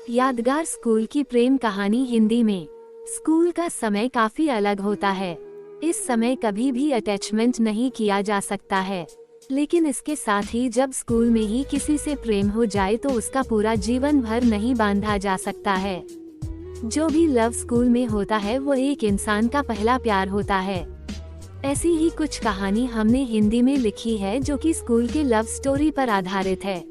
यादगार स्कूल की प्रेम कहानी हिंदी में। स्कूल का समय काफी अलग होता है। इस समय कभी भी अटैचमेंट नहीं किया जा सकता है, लेकिन इसके साथ ही जब स्कूल में ही किसी से प्रेम हो जाए तो उसका पूरा जीवन भर नहीं बांधा जा सकता है। जो भी लव स्कूल में होता है वो एक इंसान का पहला प्यार होता है। ऐसी ही कुछ कहानी हमने हिंदी में लिखी है जो कि स्कूल के लव स्टोरी पर आधारित है।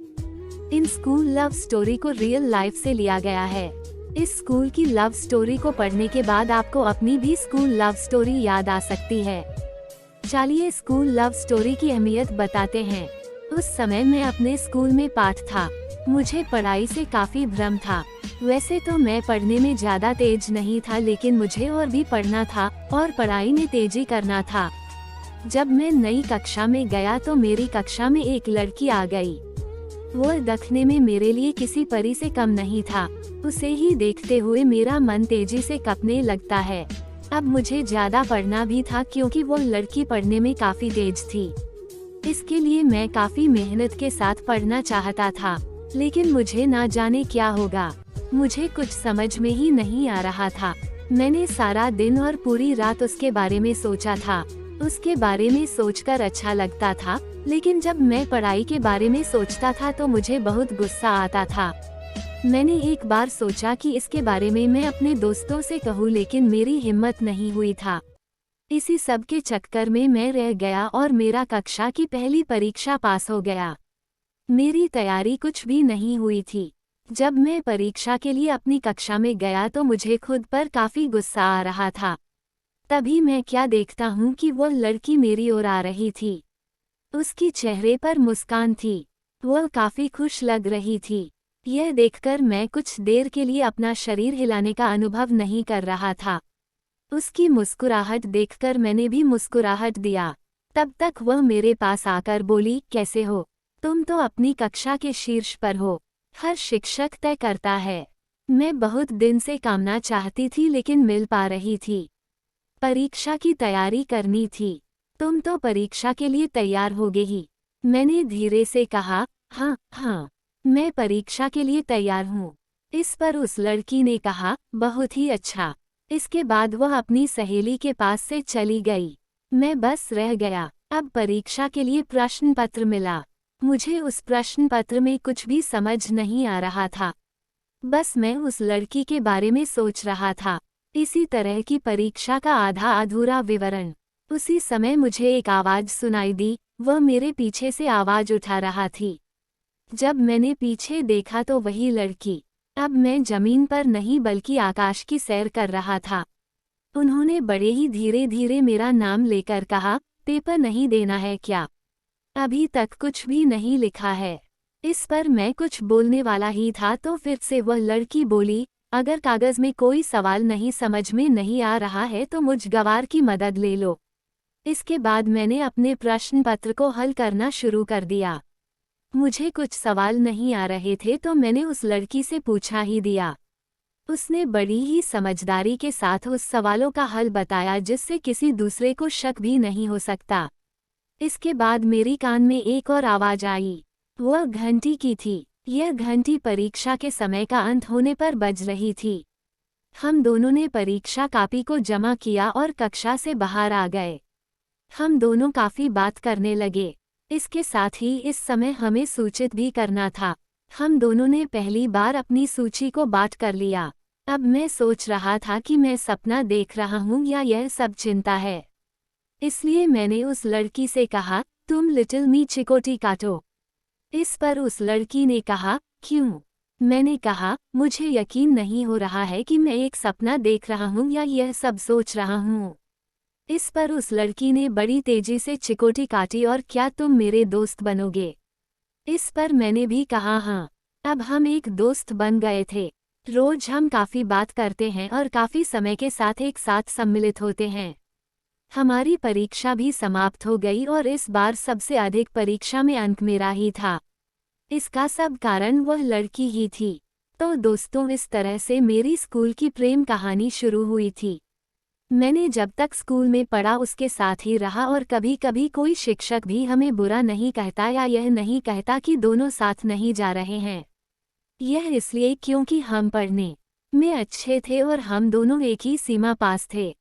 इन स्कूल लव स्टोरी को रियल लाइफ से लिया गया है। इस स्कूल की लव स्टोरी को पढ़ने के बाद आपको अपनी भी स्कूल लव स्टोरी याद आ सकती है। चलिए स्कूल लव स्टोरी की अहमियत बताते हैं। उस समय मैं अपने स्कूल में पाठ था। मुझे पढ़ाई से काफी भ्रम था। वैसे तो मैं पढ़ने में ज्यादा तेज नहीं था, लेकिन मुझे और भी पढ़ना था और पढ़ाई में तेजी करना था। जब मैं नई कक्षा में गया तो मेरी कक्षा में एक लड़की आ गई। वो दिखने में मेरे लिए किसी परी से कम नहीं था। उसे ही देखते हुए मेरा मन तेजी से कँपने लगता है। अब मुझे ज्यादा पढ़ना भी था क्योंकि वो लड़की पढ़ने में काफी तेज थी। इसके लिए मैं काफी मेहनत के साथ पढ़ना चाहता था, लेकिन मुझे ना जाने क्या होगा। मुझे कुछ समझ में ही नहीं आ रहा था। मैंने सारा दिन और पूरी रात उसके बारे में सोचा था। उसके बारे में सोचकर अच्छा लगता था, लेकिन जब मैं पढ़ाई के बारे में सोचता था तो मुझे बहुत गुस्सा आता था। मैंने एक बार सोचा कि इसके बारे में मैं अपने दोस्तों से कहूँ, लेकिन मेरी हिम्मत नहीं हुई था। इसी सब के चक्कर में मैं रह गया और मेरा कक्षा की पहली परीक्षा पास हो गया। मेरी तैयारी कुछ भी नहीं हुई थी। जब मैं परीक्षा के लिए अपनी कक्षा में गया तो मुझे खुद पर काफी गुस्सा आ रहा था। तभी मैं क्या देखता हूँ कि वो लड़की मेरी ओर आ रही थी। उसकी चेहरे पर मुस्कान थी। वह काफी खुश लग रही थी। यह देखकर मैं कुछ देर के लिए अपना शरीर हिलाने का अनुभव नहीं कर रहा था। उसकी मुस्कुराहट देखकर मैंने भी मुस्कुराहट दिया। तब तक वह मेरे पास आकर बोली, कैसे हो? तुम तो अपनी कक्षा के शीर्ष पर हो। हर शिक्षक तय करता है। मैं बहुत दिन से कामना चाहती थी, लेकिन मिल पा रही थी। परीक्षा की तैयारी करनी थी। तुम तो परीक्षा के लिए तैयार होगे ही। मैंने धीरे से कहा, हाँ, मैं परीक्षा के लिए तैयार हूँ। इस पर उस लड़की ने कहा, बहुत ही अच्छा। इसके बाद वह अपनी सहेली के पास से चली गई। मैं बस रह गया। अब परीक्षा के लिए प्रश्न पत्र मिला। मुझे उस प्रश्न पत्र में कुछ भी समझ नहीं आ रहा था। बस मैं उस लड़की के बारे में सोच रहा था। इसी तरह की परीक्षा का आधा अधूरा विवरण। उसी समय मुझे एक आवाज सुनाई दी। वह मेरे पीछे से आवाज उठा रहा थी। जब मैंने पीछे देखा तो वही लड़की। अब मैं जमीन पर नहीं बल्कि आकाश की सैर कर रहा था। उन्होंने बड़े ही धीरे धीरे मेरा नाम लेकर कहा, पेपर नहीं देना है क्या? अभी तक कुछ भी नहीं लिखा है। इस पर मैं कुछ बोलने वाला ही था तो फिर से वह लड़की बोली, अगर कागज में कोई सवाल नहीं समझ में नहीं आ रहा है तो मुझ गवार की मदद ले लो। इसके बाद मैंने अपने प्रश्न पत्र को हल करना शुरू कर दिया। मुझे कुछ सवाल नहीं आ रहे थे तो मैंने उस लड़की से पूछा ही दिया। उसने बड़ी ही समझदारी के साथ उस सवालों का हल बताया, जिससे किसी दूसरे को शक भी नहीं हो सकता। इसके बाद मेरी कान में एक और आवाज आई। वह घंटी की थी। यह घंटी परीक्षा के समय का अंत होने पर बज रही थी। हम दोनों ने परीक्षा कॉपी को जमा किया और कक्षा से बाहर आ गए। हम दोनों काफी बात करने लगे। इसके साथ ही इस समय हमें सूचित भी करना था। हम दोनों ने पहली बार अपनी सूची को बांट कर लिया। अब मैं सोच रहा था कि मैं सपना देख रहा हूँ या यह सब चिंता है। इसलिए मैंने उस लड़की से कहा, तुम लिटिल मी चिकोटी काटो। इस पर उस लड़की ने कहा, क्यों? मैंने कहा, मुझे यकीन नहीं हो रहा है कि मैं एक सपना देख रहा हूँ या यह सब सोच रहा हूँ। इस पर उस लड़की ने बड़ी तेजी से चिकोटी काटी और क्या तुम मेरे दोस्त बनोगे? इस पर मैंने भी कहा हाँ। अब हम एक दोस्त बन गए थे। रोज हम काफी बात करते हैं और काफी समय के साथ एक साथ सम्मिलित होते हैं। हमारी परीक्षा भी समाप्त हो गई और इस बार सबसे अधिक परीक्षा में अंक मेरा ही था। इसका सब कारण वह लड़की ही थी। तो दोस्तों, इस तरह से मेरी स्कूल की प्रेम कहानी शुरू हुई थी। मैंने जब तक स्कूल में पढ़ा उसके साथ ही रहा और कभी कभी कोई शिक्षक भी हमें बुरा नहीं कहता या यह नहीं कहता कि दोनों साथ नहीं जा रहे हैं। यह इसलिए क्योंकि हम पढ़ने में अच्छे थे और हम दोनों एक ही सीमा पास थे।